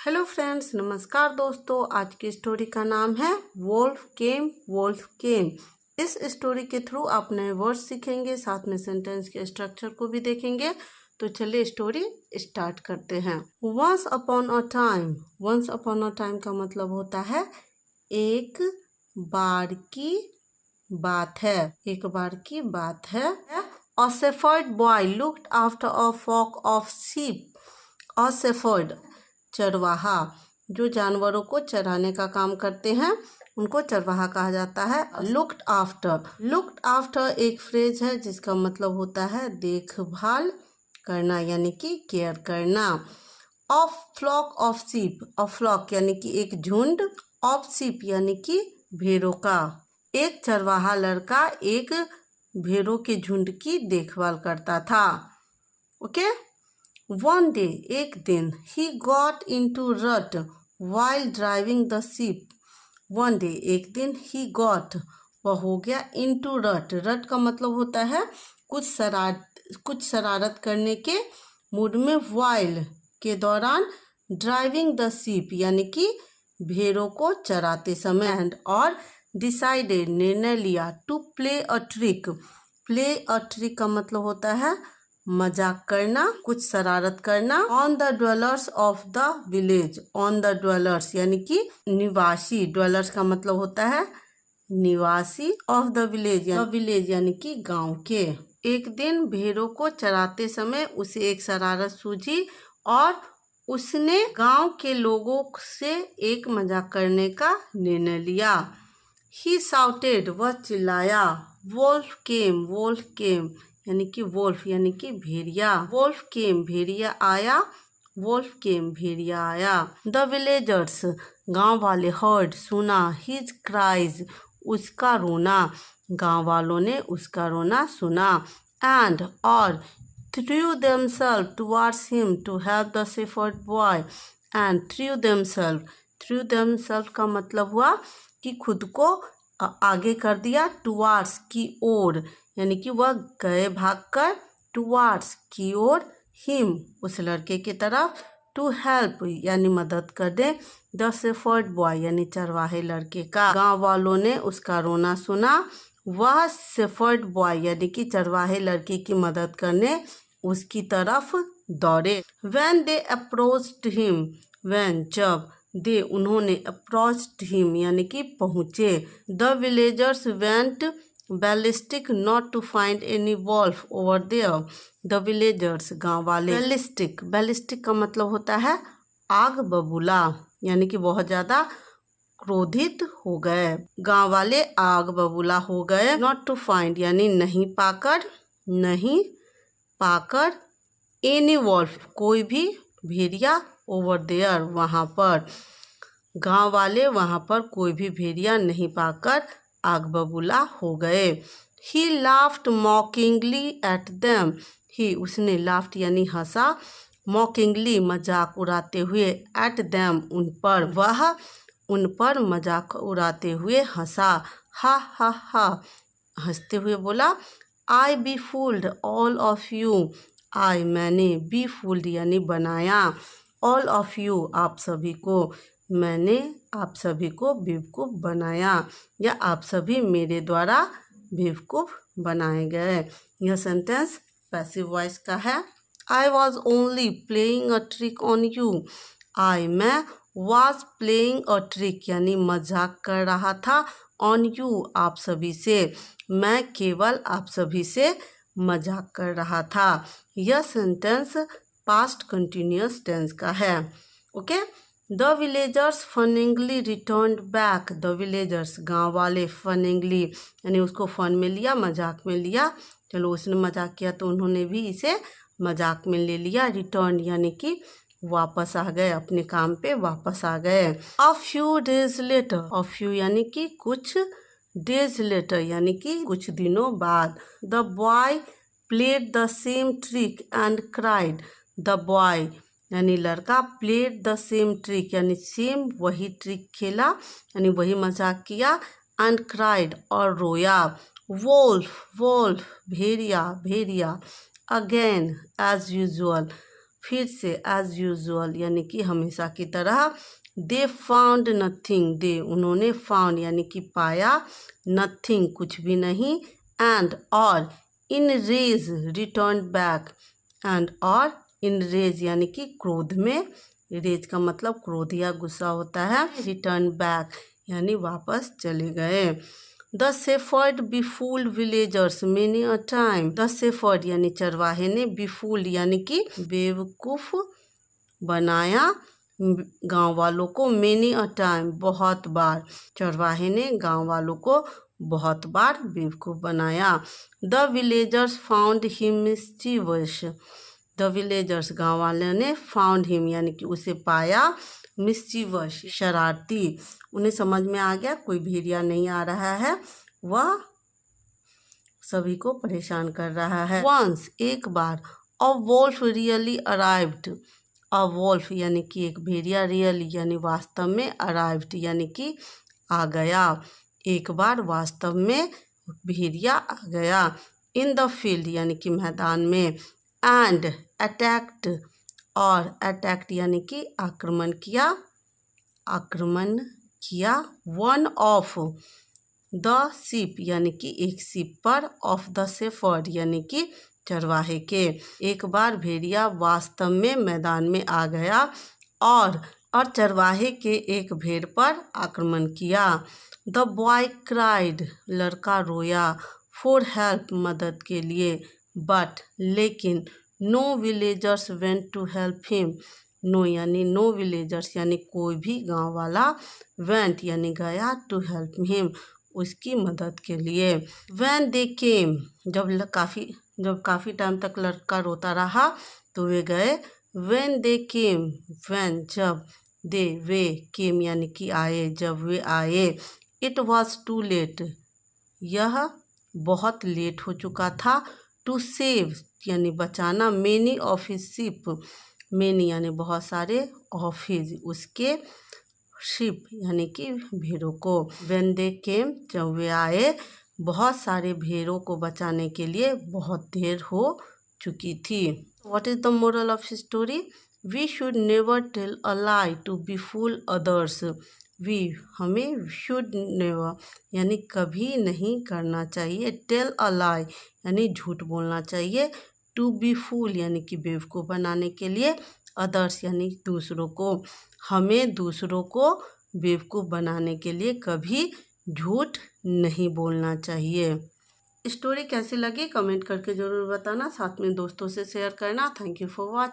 Hello friends, नमस्कार दोस्तों। आज की स्टोरी का नाम है वोल्फ केम वोल्फ केम। इस स्टोरी के थ्रू आप नए वर्ड्स सीखेंगे, साथ में सेंटेंस के स्ट्रक्चर को भी देखेंगे। तो चलिए स्टोरी स्टार्ट करते हैं। Once upon a time. Once upon a time का मतलब होता है एक बार की बात है। एक बार की बात है। A shepherd boy looked after a flock of sheep. A shepherd चरवाहा, जो जानवरों को चराने का काम करते हैं उनको चरवाहा कहा जाता है। Looked after. लुक्ड आफ्टर एक फ्रेज है जिसका मतलब होता है देखभाल करना, यानी कि केयर करना। Of flock of sheep. Of flock यानी कि एक झुंड, ऑफ शीप यानी कि भेड़ों का। एक चरवाहा लड़का एक भेड़ों के झुंड की देखभाल करता था। ओके। वन डे एक दिन, ही गॉट इनटू रट while driving the sheep. One day एक दिन, ही गॉट वह हो गया, इनटू रट। रट का मतलब होता है कुछ शरारत करने के मूड में, वाइल के दौरान, ड्राइविंग द शीप यानी कि भेड़ों को चराते समय, एंड और डिसाइडेड निर्णय लिया, to play a trick. Play a trick का मतलब होता है मजाक करना, कुछ शरारत करना। On the dwellers of the village. On the dwellers यानी कि निवासी। ड्वेलर्स का मतलब होता है निवासी, ऑफ द विलेज विलेज यानी कि गांव के। एक दिन भेड़ों को चराते समय उसे एक शरारत सूझी और उसने गांव के लोगों से एक मजाक करने का निर्णय लिया। ही शाउटेड वह चिल्लाया, वोल्फ केम यानी कि वोल्फ यानी कि भेड़िया। वोल्फ केम भेड़िया आया, वोल्फ केम भेड़िया आया। द विलेजर्स गांव वाले, हर्ड सुना, हिज क्राइज उसका रोना, गांव वालों ने उसका रोना सुना। एंड और threw themselves towards him to help the shepherd boy. And threw themselves का मतलब हुआ कि खुद को आगे कर दिया, टुवार्ड्स की ओर, यानी कि वह गए भागकर, टुवार्ड्स की ओर, हिम उस लड़के की तरफ, टू हेल्प यानी मदद कर दे, द शेफर्ड बॉय यानी चरवाहे लड़के का। गांव वालों ने उसका रोना सुना, वह शेफर्ड बॉय यानी कि चरवाहे लड़के की मदद करने उसकी तरफ दौड़े। When they approached him, when जब, दे उन्होंने, अप्रोच्ड हिम यानी कि पहुँचे। The villagers went ballistic not to find any wolf over there. The villagers गाँव वाले। बैलिस्टिक का मतलब होता है आग बबूला, यानी कि बहुत ज़्यादा क्रोधित हो गए। गाँव वाले आग बबूला हो गए। नॉट टू फाइंड यानी नहीं पाकर, एनी वॉल्फ कोई भी भेड़िया, ओवर देयर वहाँ पर। गांव वाले वहाँ पर कोई भी भेड़िया नहीं पाकर आग बबूला हो गए। He laughed mockingly at them. He उसने, लाफ्ड यानी हंसा, मॉकिंगली मजाक उड़ाते हुए, एट देम उन पर, वह उन पर मजाक उड़ाते हुए हंसा। हा हंसते हुए बोला, I be fooled all of you. I मैंने, बी फूल्ड यानी बनाया, ऑल ऑफ यू आप सभी को, मैंने आप सभी को बेवकूफ़ बनाया, या आप सभी मेरे द्वारा बेवकूफ़ बनाए गए। यह सेंटेंस पैसिव वॉइस का है। I was only playing a trick on you. मैं वॉज प्लेइंग अ ट्रिक यानी मजाक कर रहा था, ऑन यू आप सभी से, मैं केवल आप सभी से मजाक कर रहा था। यह सेंटेंस पास्ट कंटिन्यूअस टेंस का है। Okay. The villagers funningly returned back. The villagers गांव वाले, फनिंगली यानी उसको फन में लिया, मजाक में लिया। चलो उसने मजाक किया तो उन्होंने भी इसे मजाक में ले लिया। रिटर्न यानी कि वापस आ गए, अपने काम पे वापस आ गए। A few days later. A few यानी कि कुछ, डेज लेटर यानी कि कुछ दिनों बाद। The boy played the same trick and cried. The boy यानी लड़का, प्लेड द सेम ट्रिक यानी सेम वही ट्रिक खेला, यानी वही मजाक किया, एंड क्राइड और रोया। वोल्फ भेड़िया, अगेन एज यूजुअल फिर से एज यूजुअल यानी कि हमेशा की तरह। दे फाउंड नथिंग, दे उन्होंने, फाउंड यानी कि पाया, नथिंग कुछ भी नहीं, एंड और इन रेज रिटर्न बैक, एंड और इन रेज यानी कि क्रोध में, रेज का मतलब क्रोध या गुस्सा होता है, रिटर्न बैक यानी वापस चले गए। The shepherd befooled villagers many a time, the shepherd यानी चरवाहे ने, बिफूल्ड यानी कि बेवकूफ बनाया गांव वालों को, मेनी अ टाइम बहुत बार, चरवाहे ने गांव वालों को बहुत बार बेवकूफ बनाया। The villagers found him mischievous, the villagers गांव वाले ने, फाउंड हिम यानी कि उसे पाया, मिस्चीवस शरारती, उन्हें समझ में आ गया कोई भेड़िया नहीं आ रहा है, वह सभी को परेशान कर रहा है। वंस एक बार, अ वोल्फ रियली अराइव्ड, अ वोल्फ यानी कि एक भेड़िया, रियली यानी वास्तव में, अराइव्ड यानी कि आ गया, एक बार वास्तव में भेड़िया आ गया। इन द फील्ड यानी कि मैदान में, एंड अटैक्ड और अटैक्ड यानी कि आक्रमण किया, आक्रमण किया, वन ऑफ द शिप यानी कि एक शिप पर, ऑफ द शेफर्ड यानी कि चरवाहे के। एक बार भेड़िया वास्तव में मैदान में आ गया और चरवाहे के एक भेड़ पर आक्रमण किया। द बॉय क्राइड, लड़का रोया, फॉर हेल्प मदद के लिए, बट लेकिन, no villagers went to help him, no यानी नो विलेजर्स यानी कोई भी गांव वाला, वेंट यानी गया, टू हेल्प हिम उसकी मदद के लिए। व्हेन दे केम, जब काफ़ी टाइम तक लड़का रोता रहा तो वे गए। व्हेन दे केम, व्हेन जब, दे वे, केम यानी कि आए, जब वे आए। इट वॉज टू लेट, यह बहुत लेट हो चुका था। टू सेव यानी बचाना, many of his ship, many यानी बहुत सारे, ऑफ हिज उसके, शिप यानी कि भेड़ों को। व्हेन दे केम, जब वे आए, बहुत सारे भेड़ों को बचाने के लिए बहुत देर हो चुकी थी। What is the moral of story? We should never tell a lie to befool others, we हमें, शुड नेवर यानी कभी नहीं करना चाहिए, टेल अ लाई यानी झूठ बोलना चाहिए, टू बी फूल यानी कि बेवकूफ़ बनाने के लिए, अदर्स यानी दूसरों को, हमें दूसरों को बेवकूफ़ बनाने के लिए कभी झूठ नहीं बोलना चाहिए। स्टोरी कैसी लगी कमेंट करके ज़रूर बताना, साथ में दोस्तों से शेयर करना। Thank you for watching.